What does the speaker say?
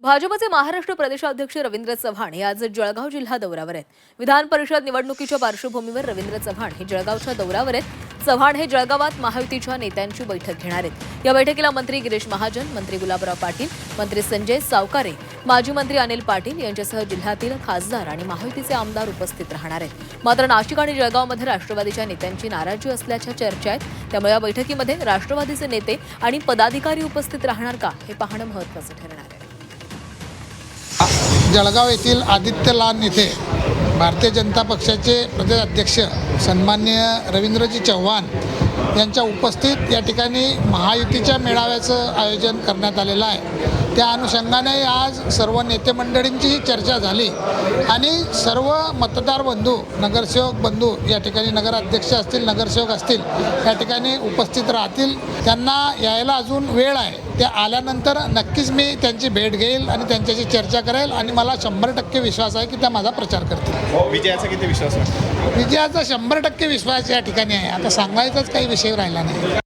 भाजपचे महाराष्ट्र प्रदेशाध्यक्ष रवींद्र चव्हाण हे आज जळगाव जिल्हा दौऱ्यावर आहेत. विधान परिषद निवडणुकीच्या पार्श्वभूमीवर रवींद्र चव्हाण हे जळगावच्या दौऱ्यावर आहेत. चव्हाण हे जळगावात महायुतीच्या नेत्यांची बैठक घेणार आहेत. या बैठकीला मंत्री गिरीश महाजन, मंत्री गुलाबराव पाटील, मंत्री संजय सावकारे, माजी मंत्री अनिल पाटील यांच्यासह जिल्ह्यातील खासदार आणि महायुतीचे आमदार उपस्थित राहणार आहेत. मात्र नाशिक आणि जळगावमध्ये राष्ट्रवादीच्या नेत्यांची नाराजी असल्याच्या चर्चा आहेत. त्यामुळे या बैठकीमध्ये राष्ट्रवादीचे नेते आणि पदाधिकारी उपस्थित राहणार का हे पाहणं महत्त्वाचं ठरणार आहे. जळगाव येथील आदित्य लॉन येथे भारतीय जनता पक्षाचे प्रदेशाध्यक्ष सन्माननीय रवींद्रजी चव्हाण यांच्या उपस्थित या ठिकाणी महायुतीच्या मेळाव्याचं आयोजन करण्यात आलेलं आहे. त्या अनुषंगाने आज सर्व नेते मंडळींची चर्चा झाली आणि सर्व मतदार बंधू, नगरसेवक बंधू या ठिकाणी नगराध्यक्ष असतील, नगरसेवक असतील या ठिकाणी उपस्थित राहतील. त्यांना यायला अजून वेळ आहे. त्या आल्यानंतर नक्कीच मी त्यांची भेट घेईल आणि त्यांच्याशी चर्चा करेल आणि मला 100% विश्वास आहे की त्या माझा प्रचार करतील. विजयाचा किती विश्वास आहे? विजयाचा 100% विश्वास या ठिकाणी आहे. आता सांगायचाच काही विषय राहिला नाही.